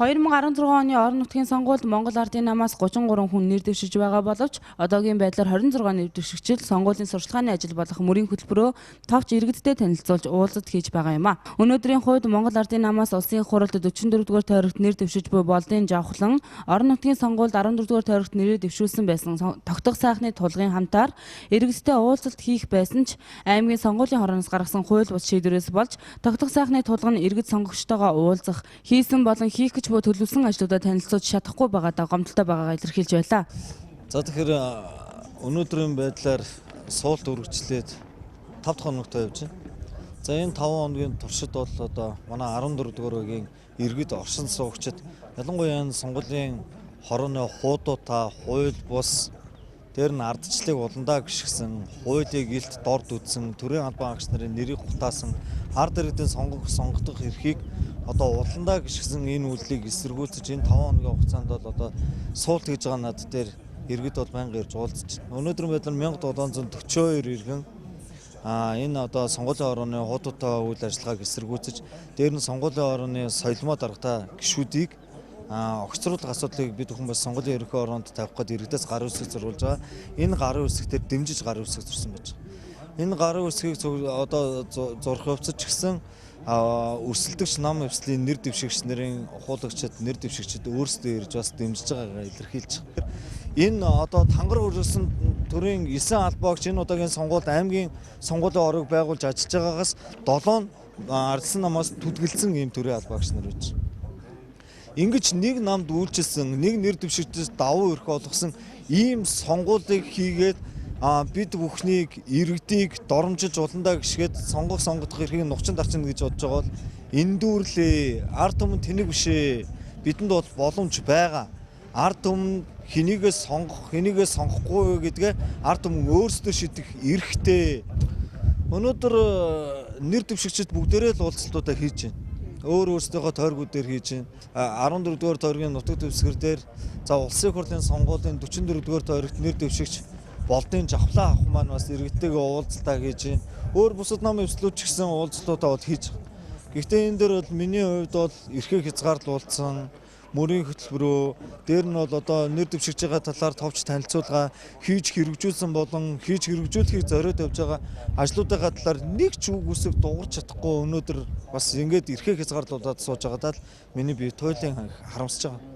2016 оны орон нутгийн сонгуульд Монгол Ардын намаас 33 хүн нэр дэвшиж байгаа боловч одоогийн байдлаар 26 нэр дэвшигчид сонгуулийн сурчлагын ажил болох мөрийн хөтөлбөрөө товч иргэдтэй танилцуулж уулзалт хийж байгаа юм а. Өнөөдрийн хувьд Монгол Ардын намаас улсын хуралд 44-р тойрогт нэр дэвшиж буй болдын Жавхлан орон нутгийн сонгуульд 14-р тойрогт нэрээ дэвшүүлсэн байсан тогтох сайхны тулгын хамтаар иргэдтэй уулзалт хийх байсан ч аймгийн сонгуулийн хорооноос гаргасан хууль бус шийдвэрээс болж тогтох сайхны тулга нь иргэд сонгогчтойгоо уулзах хийсэн болон хийх буй төлөвлөсөн ажлуудаа танилцуулж чадахгүй байгаадаа гомдолтой байгаагаа илэрхийлж байлаа. За тэгэхээр өнөөдрийн байдлаар суулт үргэлжлээд 5 дахь хоногт явж байна. За энэ 5 хоногийн туршид бол одоо манай 14-р үеийн иргэд оршин суугчид ялангуяа энэ сонгуулийн хорооны хуудуудаа хууль бус дээр нь ардчлалыг уландаа гიშгсэн, хуулийг илт дорд үтсэн, төрийн албан агч нарын нэрийг хутаасан, ард иргэдийн сонгогдох эрхийг одоо уландаа гიშгсэн энэ үйлдэлийг эсэргүүцэж энэ 5 хоногийн хугацаанд бол одоо суулт хийж байгаа над дээр иргэд бол байнга ирж уулзж байна. Өнөөдрийн байдлаар 1742 иргэн энэ одоо сонгуулийн хорооны хуудуудаа үйл ажиллагааг эсэргүүцэж дээр нь сонгуулийн хорооны соёлмоо даргатай гишүүдийг огцруулах асуудлыг бид бүхэн бас сонгуулийн ерөнхий ороонд тавих гээд иргэдээс гарын үсэг зориулж байгаа. Энэ гарын үсгээр дэмжиж гарын үсэг зурсан байж байгаа. Энэ гарын үсгийг одоо зурх явцад ч гэсэн өрсөлдөгч нам эвслийн нэр дэвшигч нарын ухуулагчид нэр дэвшигчид өөрсдөө ирж бас дэмжиж байгаагаа илэрхийлж байгаа. Энэ одоо тангар өрөөсөн төрийн 9 албаагч энэ удаагийн сонгуульд аймгийн сонгуулийн орыг байгуулж ажиллаж байгаагаас 7 ардсан намаас түдгэлсэн ийм төрийн албаагч нар байж байгаа. Ингэж нэг намд үйлчилсэн, нэг нэр дэвшигчдээс давуу эрх олгосон ийм сонгуулийг хийгээд бид бүхнийг иргэдийг доромжилж уландаа гიშгээд сонгох эрхийг нухчин дарчна гэж бодож байгаа бол эндүүрлээ. Ард түмэн тэнэг бишээ. Бидэнд бол боломж байгаа. Ард түмэн хэнийгээ сонгох, хэнийгээ сонгохгүй гэдгээ ард түмэн өөрсдөө шийдэх эрхтэй. Өнөөдөр нэр дэвшигчид бүгдээрээ л уулзалтуудаа хийж байна. Өөрсдийнхөө тойргуудээр хийж байна. 14-р тойргийн нутаг дэвсгэр дээр за улсын хурлын сонгуулийн 44-р тойрогт нэр дэвшигч болдын Жавхлан ах маань бас иргэдтэйгээ уулзалтаа хийж байна. Өөр бусад нам эвслүүд ч гэсэн уулзлуудаа бол хийж байна. Гэхдээ энэ дээр бол миний хувьд бол эрхээ хязгаарлуулсан мөрийн хөтөлбөрөө дээр нь бол одоо нэр дэвшигч байгаа талаар товч танилцуулга хийж хэрэгжүүлсэн болон хийж хэрэгжүүлэхийг зориод явж байгаа ажлуудынхаа талаар нэг ч үг үсэг дуурч чадахгүй өнөөдөр бас ингээд эрхээ хязгаарлуулаад сууж байгаадаа л миний бие туйлын харамсаж байгаа.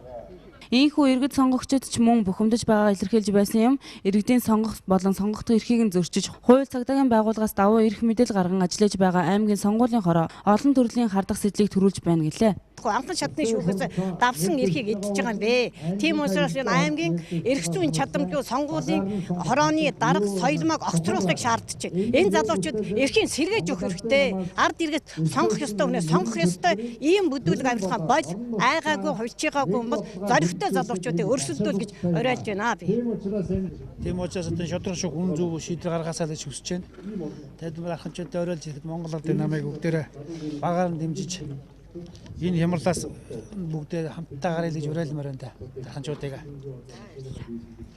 Ийхүү иргэд сонгогчид ч мөн бухимдаж байгаа илэрхийлж байсан юм. Иргэдийн сонгох болон сонгогдох эрхийг нь зөрчиж, хууль цагдаагийн байгууллагаас давуу эрх мэдэл гарган ажиллаж байгаа аймгийн сонгуулийн хороо олон төрлийн хардах сэдлийг төрүүлж байна гэлээ. Анхан шатны шүүхээс давсан эрхийг эдэж байгаа юм бэ. Тийм учраас энэ аймгийн эрх зүйн чадамжгүй сонгуулийн хорооны дарга соёлмоог огцруулахыг шаардж байна. Энэ залуучууд эрхийн сэргээж өгөх хэрэгтэй. Ард иргэд сонгох ёстой хүнээ сонгох ёстой. Ийм бүдүүлэг авилгаа бол айгаагүй хувьчигаагүй бол зоригтой залуучуудыг өрсөлдөөл гэж уриалж байна би. Тийм учраас одоо шодрох шиг хүн зөв шийдвэр гаргасаа гэж хүсэж байна. Тэд анханчуудад уриалж ихэд Монгол Ардын намайг бүгдээрээ багаар нь дэмжиж энэ хямралаас бүгдээ хамтдаа гараа гэж уриалмаар байна да. Анханчуудыг.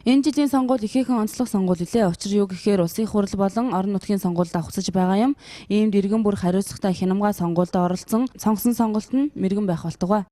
Энэ жилийн сонгуул ихээхэн онцлог сонгуул илээ. Учир юу гэхээр улсын хурал болон орон нутгийн сонгуульд авахсаж байгаа юм. Иймд иргэн бүр хариуцлагатай хянамга сонгуульд оролцсон сонгосон сонголт нь мэргэн байх болтугай.